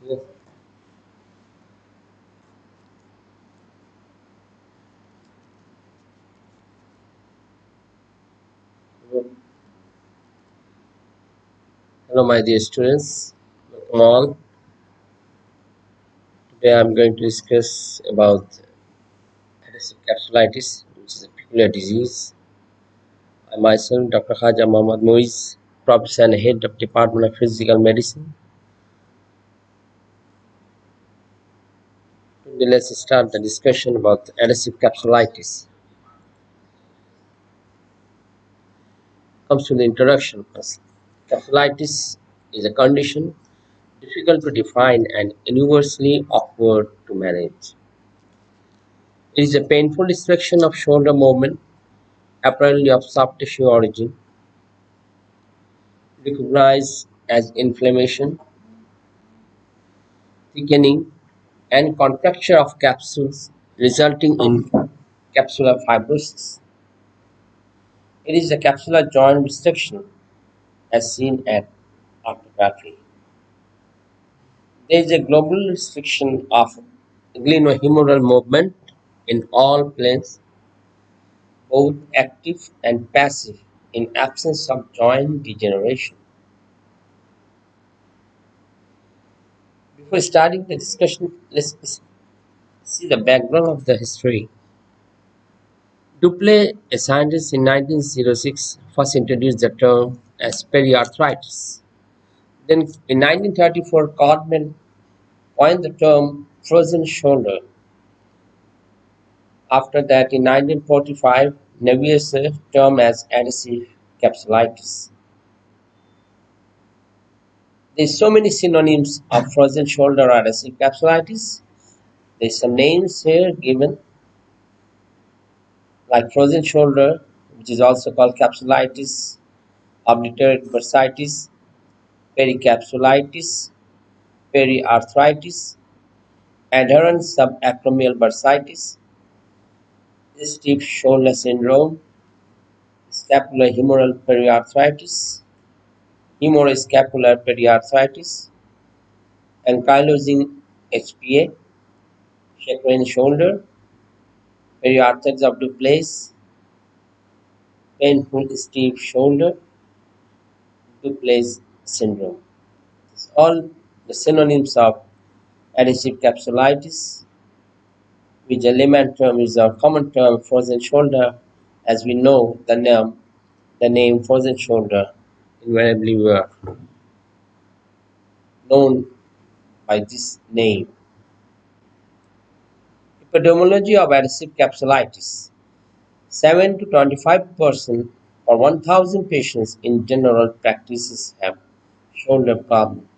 Yes. Hello, my dear students. Welcome all. Today I'm going to discuss about adhesive capsulitis, which is a peculiar disease. I myself, Dr. Khaja Mohammad Muiz, Professor and Head of Department of Physical Medicine. Today, let's start the discussion about adhesive capsulitis. Comes to the introduction first. Capsulitis is a condition difficult to define and universally awkward to manage. It is a painful restriction of shoulder movement, apparently of soft tissue origin, recognized as inflammation, thickening, and contracture of capsules resulting in capsular fibrosis. It is a capsular joint restriction as seen at arthrography. There is a global restriction of glenohumeral movement in all planes, both active and passive, in absence of joint degeneration. Before starting the discussion, let's see the background of the history. Duplay, a scientist in 1906, first introduced the term as periarthritis. Then in 1934, Codman coined the term frozen shoulder. After that, in 1945, Nevius term as adhesive capsulitis. There's so many synonyms of frozen shoulder or adhesive capsulitis. There's some names here given like frozen shoulder, which is also called capsulitis, obliterated bursitis, pericapsulitis, periarthritis, adherent subacromial bursitis, stiff shoulder syndrome, scapulohumeral periarthritis, humeroscapular periarthritis, ankylosing HPA, Chagrin shoulder, periarthritis of Duplace, painful stiff shoulder, Duplace syndrome. It's all the synonyms of adhesive capsulitis, which a layman term is a common term frozen shoulder. As we know, the name frozen shoulder invariably were known by this name. Epidemiology of adhesive capsulitis: 7 to 25% or 1,000 patients in general practices have shoulder problem.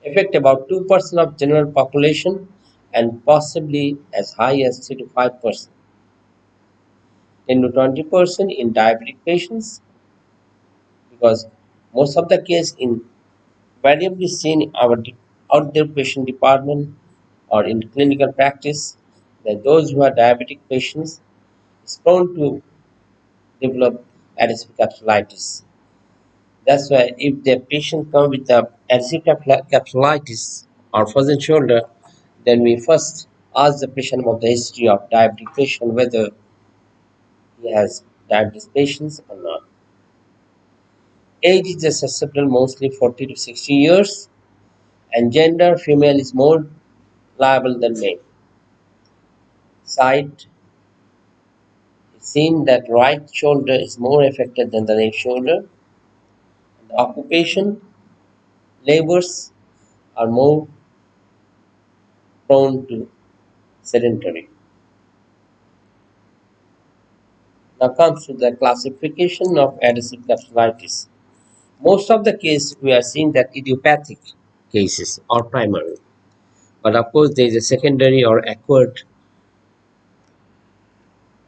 Affect about 2% of general population and possibly as high as 3 to 5%. 10 to 20% in diabetic patients, because most of the case invariably seen in our outpatient department or in clinical practice, that those who are diabetic patients is prone to develop adhesive capsulitis. That's why if the patient come with the adhesive capsulitis or frozen shoulder, then we first ask the patient about the history of diabetic patient, whether he has diabetes patients or not. Age is susceptible mostly 40 to 60 years, and gender female is more liable than male. Side is seen that right shoulder is more affected than the left shoulder. The occupation, labors are more prone to sedentary. Now comes to the classification of adhesive capsulitis. Most of the cases we are seeing that idiopathic cases or primary, but of course there is a secondary or acquired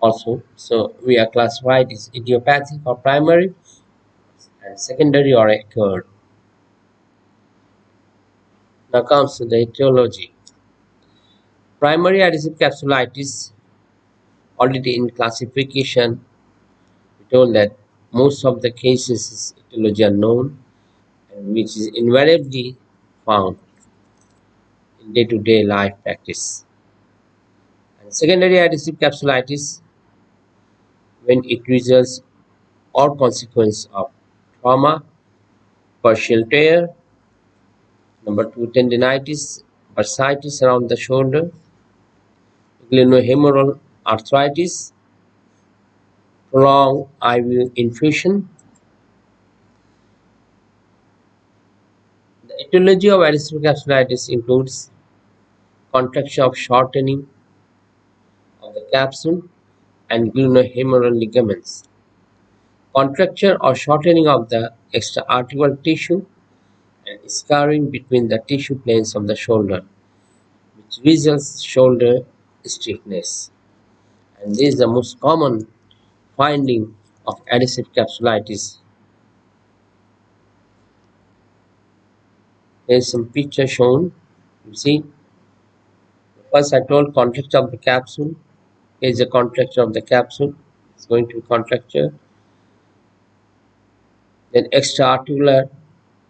also. So we are classified as idiopathic or primary and secondary or acquired. Now comes to the etiology. Primary adhesive capsulitis, already in classification, we told that most of the cases is etiology unknown, and which is invariably found in day-to-day life practice. And secondary adhesive capsulitis, when it results or consequence of trauma, partial tear, number two, tendinitis, bursitis around the shoulder, glenohumeral arthritis, prolonged IV infusion. The etiology of adhesive capsulitis includes contraction of shortening of the capsule and glenohumeral ligaments, contracture or shortening of the extraarticular tissue, and scarring between the tissue planes of the shoulder, which results shoulder stiffness. And this is the most common finding of adhesive capsulitis. There is some picture shown. You see, first I told contracture of the capsule. Here is the contracture of the capsule. It's going to be contracture. Then extraarticular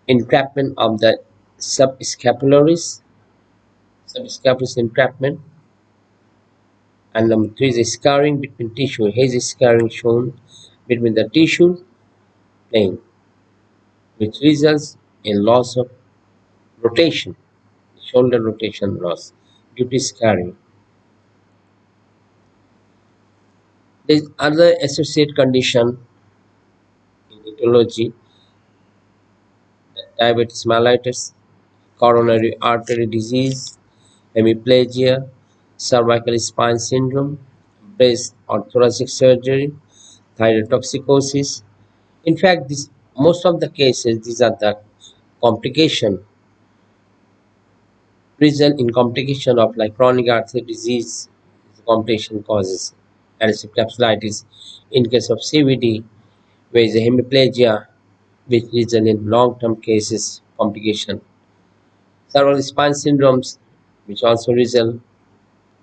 entrapment of the subscapularis, subscapularis entrapment. And number three is scarring between tissue. Here is scarring shown between the tissue plane, which results in loss of rotation, shoulder rotation loss due to scarring. There is other associated condition in etiology, diabetes mellitus, coronary artery disease, hemiplegia, cervical spine syndrome, breast or thoracic surgery, thyrotoxicosis. In fact, most of the cases, these are the complication result in complication of like chronic artery disease. The complication causes adhesive capsulitis. In case of CVD, where is a hemiplegia, which result in long-term cases complication. Several spine syndromes, which also result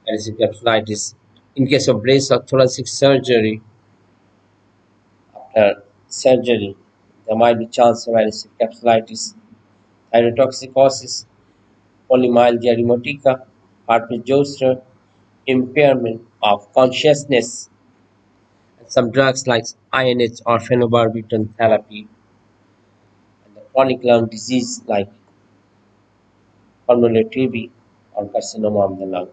adhesive capsulitis. In case of breast or thoracic surgery, after surgery, there might be chance of adhesive capsulitis, thyrotoxicosis, polymyalgia rheumatica, herpes zoster, impairment of consciousness, and some drugs like INH or phenobarbital therapy, and the chronic lung disease like pulmonary TB or carcinoma of the lung.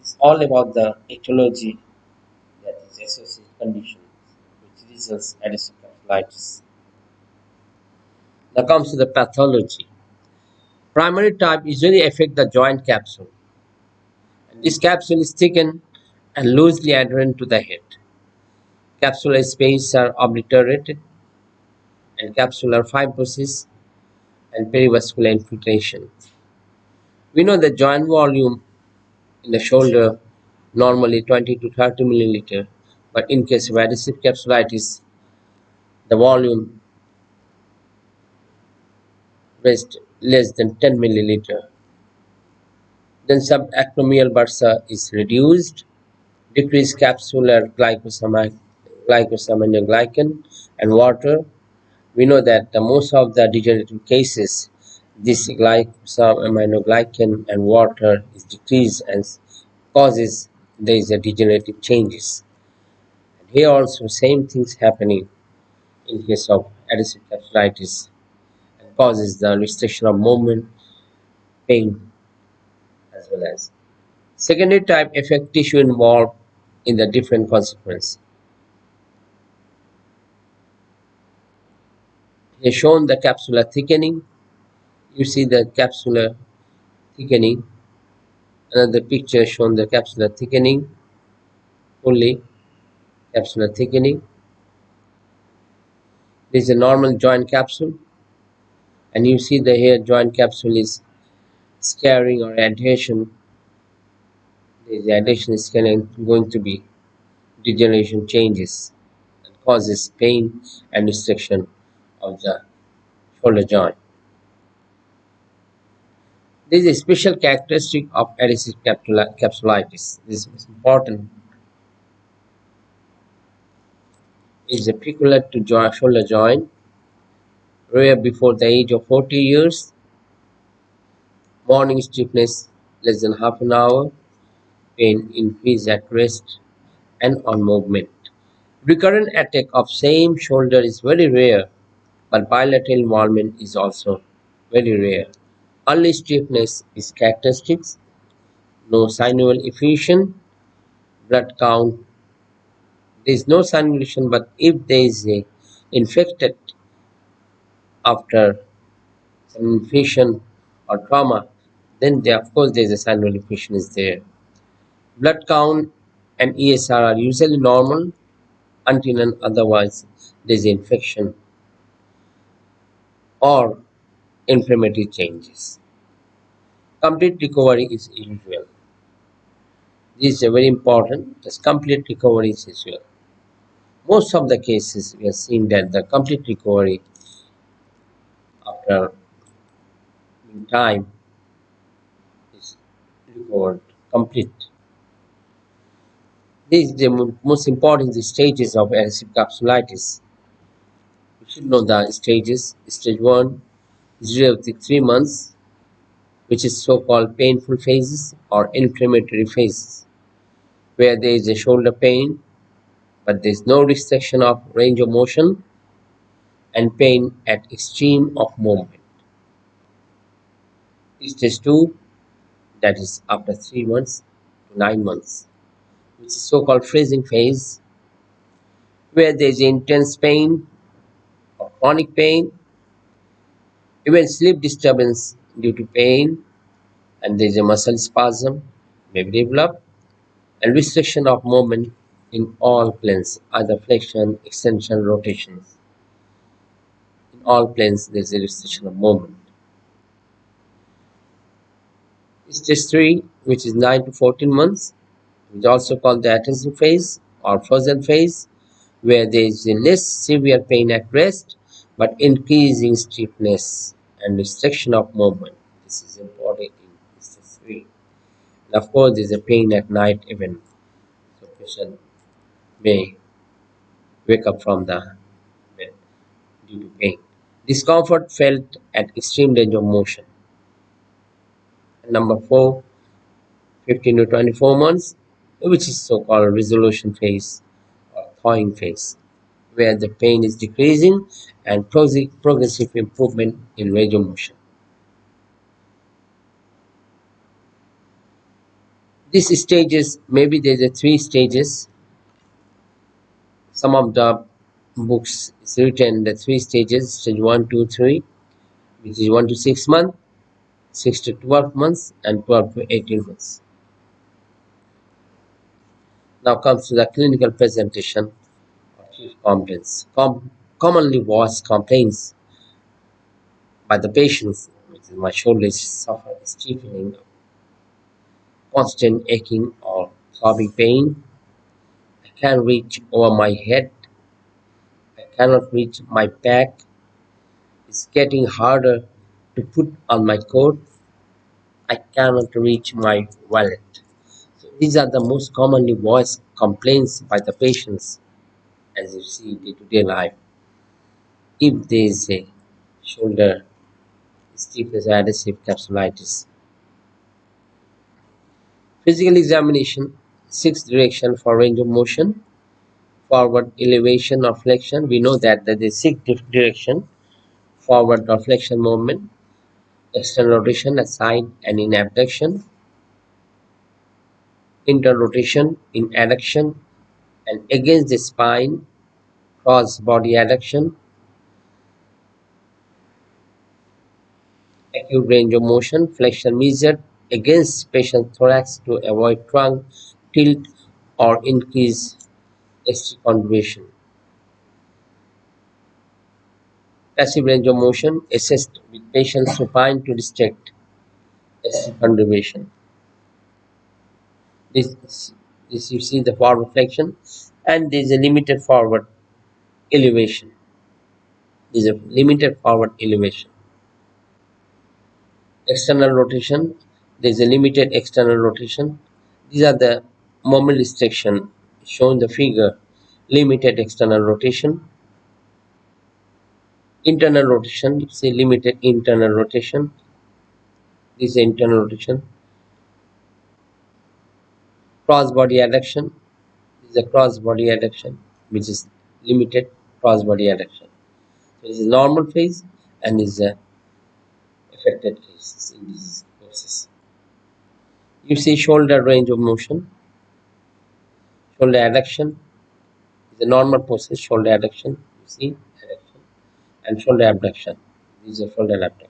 It's all about the etiology that is associated condition which results adhesive capsulitis. Now comes to the pathology. Primary type usually affect the joint capsule. And this capsule is thickened and loosely adherent to the head. Capsular spaces are obliterated and capsular fibrosis and perivascular infiltration. We know the joint volume in the shoulder normally 20 to 30 milliliter, but in case of adhesive capsulitis, the volume rests less than 10 milliliter. Then subacromial bursa is reduced, decreased capsular glycosaminoglycan and water. We know that most of the degenerative cases, this glycosaminoglycan and water is decreased and causes there is a degenerative changes. And here also same things happening in case of adhesive capsulitis and causes the restriction of movement, pain as well as. Secondary type affect tissue involved in the different consequence. Here shown the capsular thickening. You see the capsular thickening. Another picture shown the capsular thickening, fully capsular thickening. This is a normal joint capsule, and you see the here joint capsule is scarring or adhesion. The adhesion is going to be degeneration changes and causes pain and restriction of the shoulder joint. This is a special characteristic of adhesive capsulitis. This is important. It is a peculiar to shoulder joint, rare before the age of 40 years. Morning stiffness less than half an hour, pain increase at rest and on movement. Recurrent attack of same shoulder is very rare, but bilateral involvement is also very rare. Early stiffness is characteristic, no synovial effusion, blood count. There is no synovulation, but if there is a infected after some infection or trauma, then there, of course there is a synovial effusion is there. Blood count and ESR are usually normal until and otherwise there is infection or inflammatory changes. Complete recovery is usual. This is very important. This complete recovery is usual. Most of the cases we have seen that the complete recovery after time is recovered complete. These are the most important stages of adhesive capsulitis. You should know the stages. Stage 1 is 0 to 3 months, which is so-called painful phases or inflammatory phases, where there is a shoulder pain, but there is no restriction of range of motion and pain at extreme of movement. Stage 2, that is after 3 months to 9 months, which is so-called freezing phase, where there is intense pain or chronic pain, even sleep disturbance due to pain, and there is a muscle spasm may be developed, and restriction of movement in all planes, either flexion, extension, rotations. In all planes, there is a restriction of movement. Stage 3, which is 9 to 14 months, is also called the attention phase or frozen phase, where there is a less severe pain at rest but increasing stiffness and restriction of movement. This is important in stage 3. And of course, there is a pain at night even, so patient may wake up from the bed due to pain. Discomfort felt at extreme range of motion. And number 4, 15 to 24 months, which is so-called resolution phase or thawing phase, where the pain is decreasing and progressive improvement in range of motion. These stages, maybe there's a 3 stages. Some of the books is written the 3 stages, stage 1, 2, 3, which is 1 to 6 months, 6 to 12 months, and 12 to 18 months. Now comes to the clinical presentation of chief complaints. Commonly voiced complaints by the patients, which is my shoulders suffer stiffening, constant aching or throbbing pain. I can't reach over my head. I cannot reach my back. It's getting harder to put on my coat. I cannot reach my wallet. So these are the most commonly voiced complaints by the patients as you see day-to-day life. If there is a shoulder stiffness or adhesive capsulitis. Physical examination, 6 direction for range of motion, forward elevation or flexion. We know that there is 6 direction, forward or flexion movement, external rotation aside and in abduction, internal rotation in adduction and against the spine, cross body adduction, acute range of motion, flexion measured against patient thorax to avoid trunk tilt or increase ST contribution. Passive range of motion assessed with patient supine to restrict ST contribution. This you see the forward flexion, and there is a limited forward elevation. There is a limited forward elevation. External rotation, there is a limited external rotation. These are the moment restriction shown in the figure. Limited external rotation. Internal rotation, it's a limited internal rotation. This is internal rotation. Cross body adduction is a cross body adduction, which is limited cross body adduction. So this is normal phase and is a affected cases in these courses. You see shoulder range of motion, shoulder adduction is a normal process, shoulder adduction, you see adduction, and shoulder abduction. This is a shoulder abduction.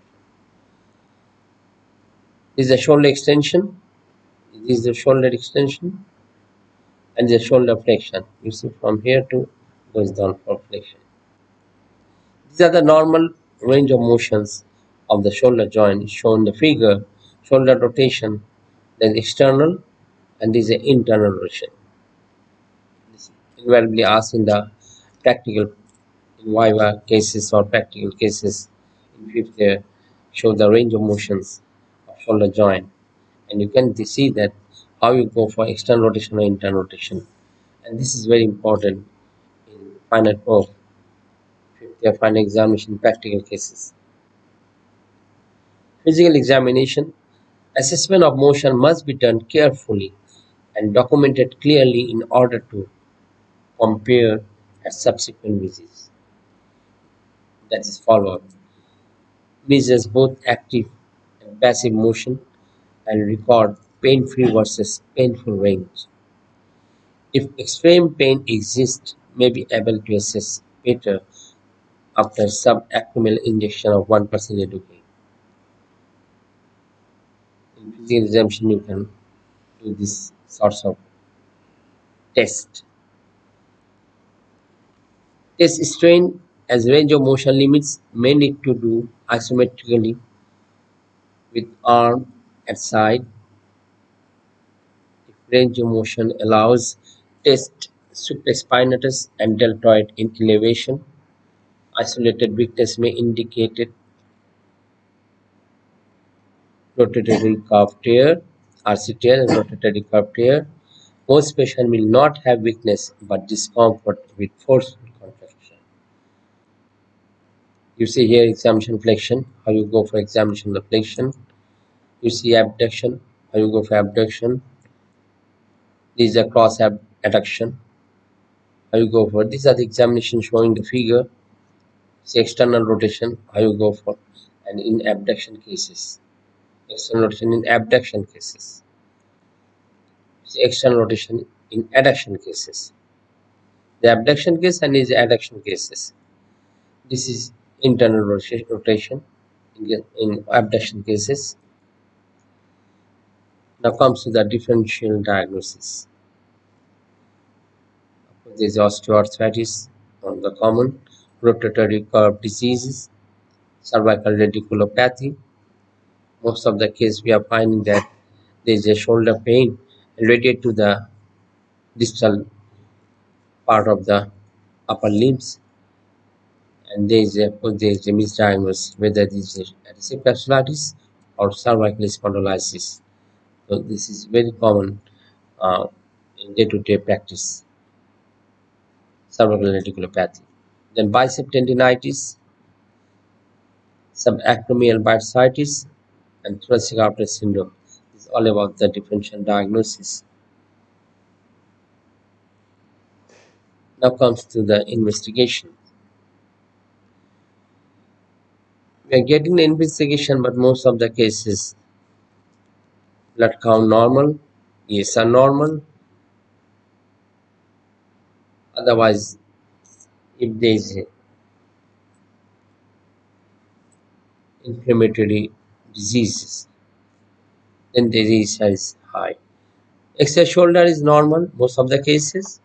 This is a shoulder extension, this is the shoulder extension, and the shoulder flexion. You see from here to goes down for flexion. These are the normal range of motions of the shoulder joint shown in the figure. Shoulder rotation, then external, and this is the internal rotation. This is invariably asked in the practical in viva cases or practical cases in fifth year show the range of motions of shoulder joint, and you can see that how you go for external rotation or internal rotation, and this is very important in final pro fifth year final examination practical cases. Physical examination. Assessment of motion must be done carefully and documented clearly in order to compare at subsequent visits. That is follow-up. Measures both active and passive motion and record pain-free versus painful range. If extreme pain exists, may be able to assess better after subacromial injection of 1% lidocaine. In physical examination, you can do this sorts of test. Test strain as range of motion limits may need to do isometrically with arm at side. If range of motion allows, test supraspinatus and deltoid in elevation. Isolated weakness may indicate rotatory curve tear, RCTR and rotatory curve tear. Most patients will not have weakness but discomfort with forceful contraction. You see here examination flexion, how you go for examination of flexion. You see abduction, how you go for abduction. This is a cross adduction, how you go for. These are the examination showing the figure. See external rotation, how you go for, and in abduction cases. External rotation in abduction cases. See external rotation in adduction cases. The abduction case and is adduction cases. This is internal rotation in abduction cases. Now comes to the differential diagnosis. There is osteoarthritis on the common rotatory curve diseases, cervical radiculopathy. Most of the case we are finding that there is a shoulder pain related to the distal part of the upper limbs, and there is a misdiagnosis whether this is adhesive capsulitis or cervical spondylosis. So this is very common in day-to-day practice. Cervical radiculopathy. Then bicep tendinitis, subacromial bursitis, and thoracic outlet syndrome. This is all about the differential diagnosis. Now comes to the investigation. We are getting the investigation, but most of the cases blood count normal, yes are normal. Otherwise, if there is inflammatory diseases, then the disease is high. Extra shoulder is normal most of the cases,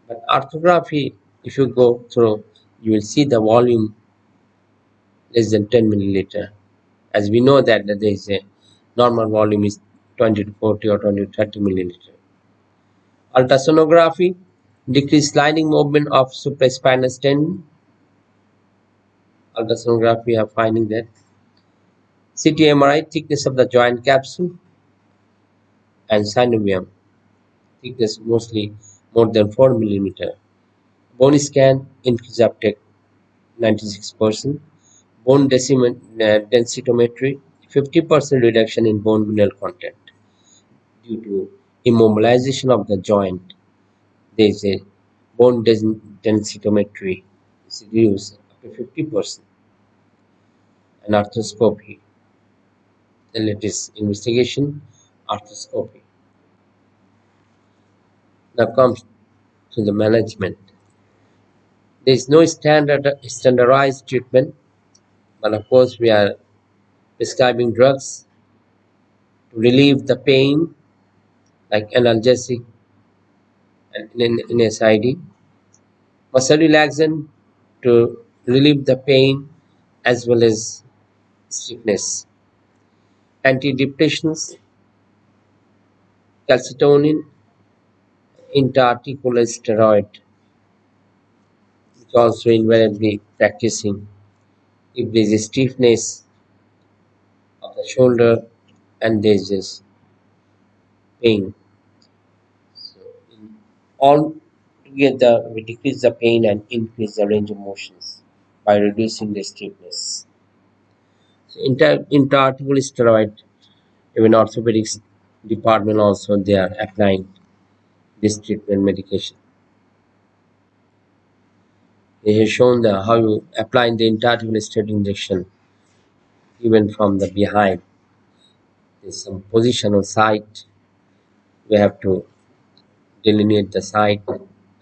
but arthrography, if you go through, you will see the volume less than 10 milliliter. As we know that there is a normal volume is 20 to 40 or 20 to 30 milliliter. Ultrasonography, decreased sliding movement of supraspinous tendon. Ultrasonography are finding that. CT MRI, thickness of the joint capsule and synovium, thickness mostly more than 4 millimeter. Bone scan, increase uptake 96%. Bone densitometry, 50% reduction in bone mineral content due to immobilization of the joint. There is a bone densitometry is reduced up to 50%, and arthroscopy, the latest investigation, arthroscopy. Now comes to the management. There is no standardized treatment, but of course we are prescribing drugs to relieve the pain like analgesic and NSAID, muscle relaxant to relieve the pain as well as stiffness, antidepressants, calcitonin, intra-articular steroid, which also invariably practicing if there is a stiffness of the shoulder and there is just pain. So in all together we decrease the pain and increase the range of motions by reducing the stiffness. So intra-articular steroid, even orthopedics department also they are applying this treatment medication. They have shown how you apply the intra-articular steroid injection even from the behind. There's some positional site. We have to delineate the site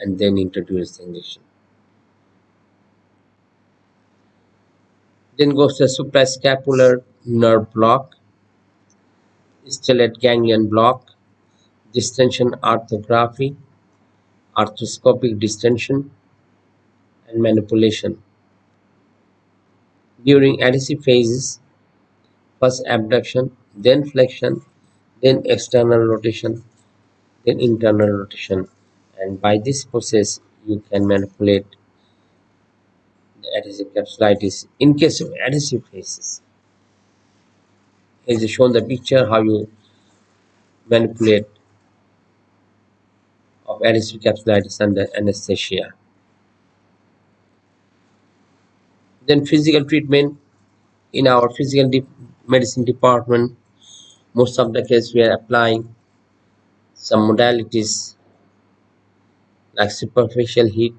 and then introduce the injection. Then goes the suprascapular nerve block, stellate ganglion block, distension arthrography, arthroscopic distension, and manipulation. During adhesive phases, first abduction, then flexion, then external rotation, then internal rotation. And by this process, you can manipulate the adhesive capsulitis in case of adhesive phases. Here is shown the picture how you manipulate of adhesive capsulitis under anesthesia. Then physical treatment in our medicine department, most of the cases we are applying some modalities like superficial heat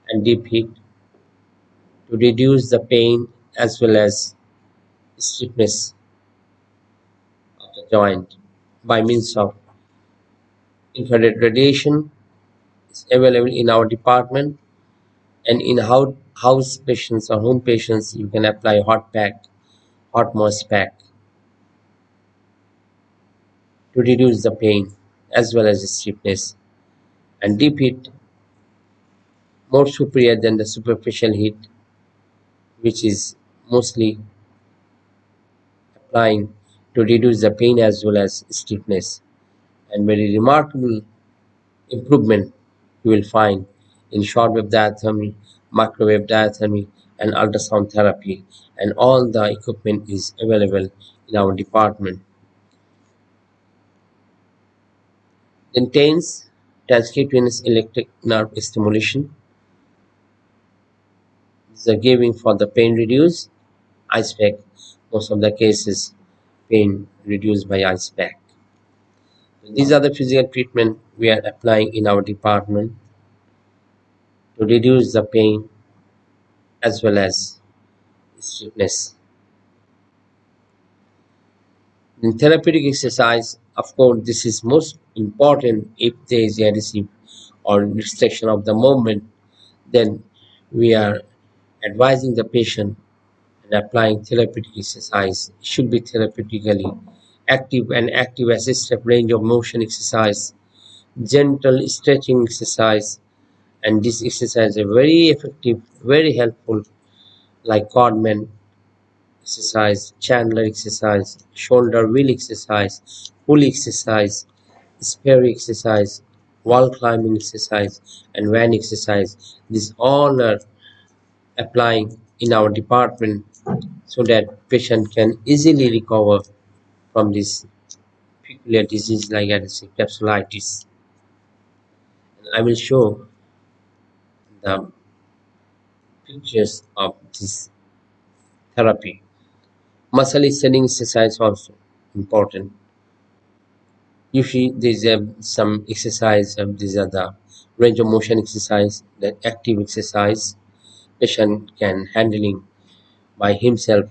and deep heat to reduce the pain as well as stiffness of the joint by means of infrared radiation is available in our department, and in house patients or home patients you can apply hot moist pack to reduce the pain as well as the stiffness, and deep heat more superior than the superficial heat, which is mostly applying to reduce the pain as well as stiffness. And very remarkable improvement you will find in shortwave diathermy, microwave diathermy, and ultrasound therapy, and all the equipment is available in our department. Then TENS, transcutaneous electric nerve stimulation, is a giving for the pain reduced ice pack. Most of the cases, pain reduced by ice pack. These are the physical treatment we are applying in our department to reduce the pain as well as stiffness. In therapeutic exercise, of course, this is most important if there is adhesive or restriction of the movement, then we are advising the patient and applying therapeutic exercise. It should be therapeutically active and active assisted range of motion exercise, gentle stretching exercise, and this exercise is very effective, very helpful, like Codman exercise, Chandler exercise, shoulder wheel exercise, pull exercise, Sperry exercise, wall climbing exercise, and van exercise. These all are applying in our department so that patient can easily recover from this peculiar disease like adhesive capsulitis. I will show the pictures of this therapy. Muscle strengthening exercise also important. Usually there's some exercise, these are the range of motion exercise, the active exercise patient can handling by himself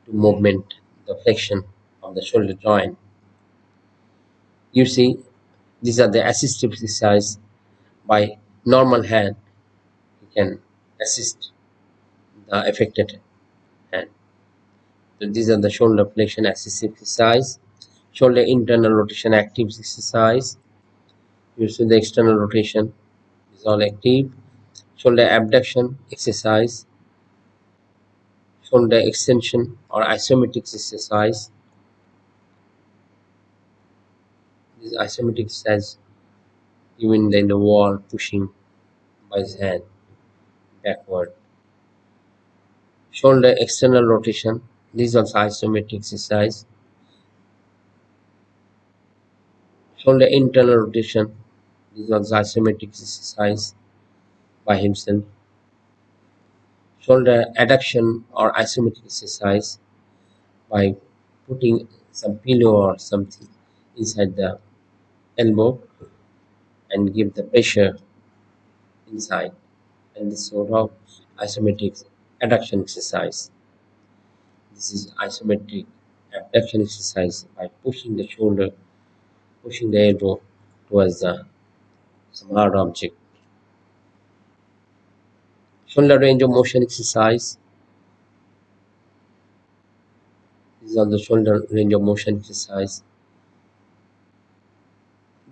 to movement, the flexion of the shoulder joint. You see, these are the assistive exercise by normal hand. You can assist the affected hand. So these are the shoulder flexion assistive exercise, shoulder internal rotation active exercise. You see the external rotation is all active. Shoulder abduction exercise, shoulder extension or isometric exercise. This isometric exercise even in the wall pushing by his hand backward. Shoulder external rotation. This is also isometric exercise. Shoulder internal rotation. This is also isometric exercise by himself. Shoulder adduction or isometric exercise by putting some pillow or something inside the elbow and give the pressure inside. And this sort of isometric adduction exercise. This is isometric abduction exercise by pushing the shoulder, pushing the elbow towards some hard object. Shoulder range of motion exercise. This is the shoulder range of motion exercise.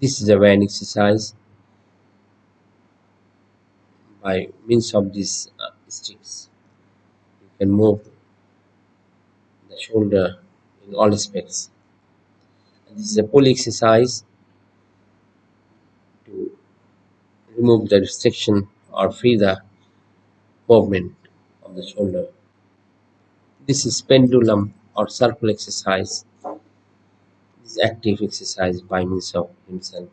This is a van exercise by means of these sticks. You can move the shoulder in all aspects. And this is a pull exercise to remove the restriction or free the movement of the shoulder. This is pendulum or circle exercise. This is active exercise by means of himself.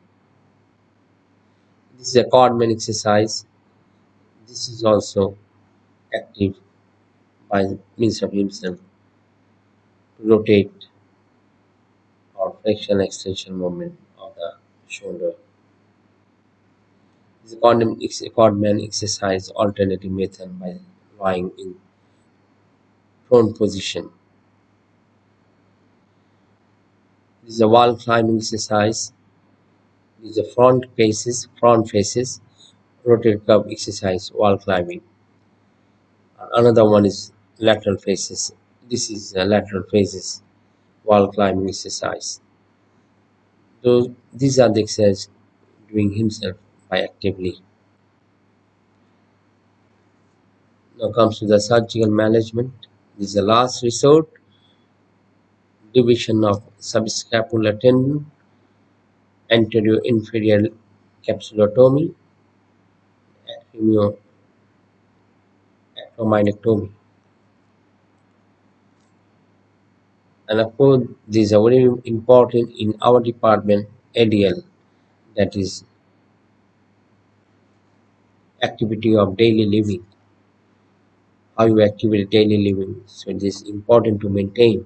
This is a Codman exercise. This is also active by means of himself to rotate or flexion extension movement of the shoulder. This is a Codman exercise alternative method by lying in prone position. This is a wall climbing exercise. This is a front faces, rotate curve exercise, wall climbing. Another one is lateral faces. This is lateral faces, wall climbing exercise. So these are the exercises doing himself by actively. Now comes to the surgical management. This is the last resort, division of subscapular tendon, anterior inferior capsulotomy, acromioctomy. And of course, these are very important in our department, ADL, that is activity of daily living. How you activate daily living. So this is important to maintain.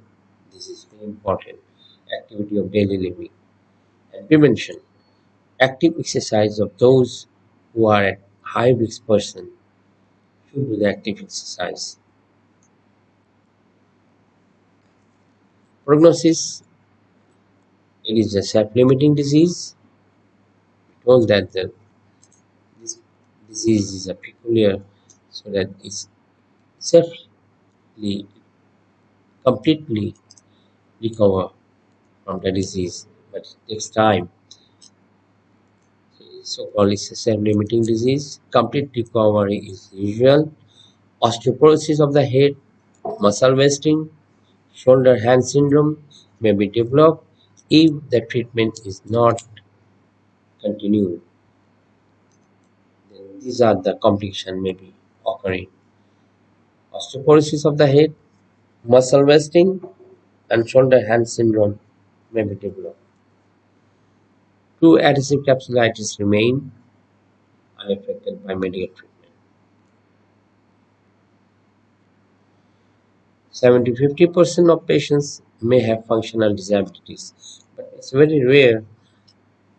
This is very important. Activity of daily living. And prevention. Active exercise of those who are at high risk person should do the active exercise. Prognosis. It is a self-limiting disease. It was that this disease is a peculiar so that it's safely completely recover from the disease, but it takes time. So-called is a self-limiting disease. Complete recovery is usual. Osteoporosis of the head, muscle wasting, shoulder hand syndrome may be developed if the treatment is not continued. Then these are the complications may be occurring. Osteoporosis of the head, muscle wasting, and shoulder hand syndrome may be developed. True adhesive capsulitis remain unaffected by medical treatment. 70-50% of patients may have functional disabilities, but it's very rare.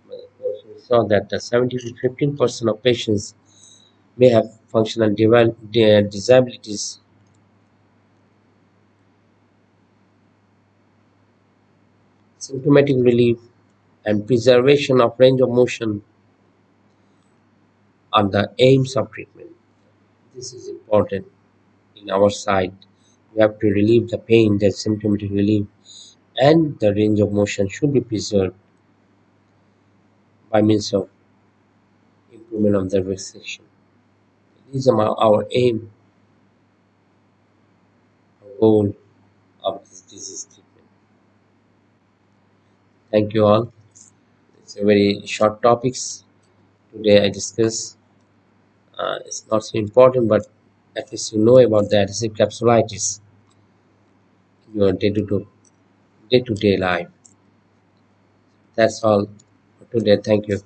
We saw that the 70 to 15% of patients may have functional disabilities. Symptomatic relief and preservation of range of motion are the aims of treatment. This is important in our side. We have to relieve the pain, the symptomatic relief, and the range of motion should be preserved by means of improvement of the relaxation. These are our aim, our goal of this disease treatment. Thank you all. It's a very short topics today I discuss. It's not so important, but at least you know about the adhesive capsulitis in your day-to-day life. That's all for today. Thank you.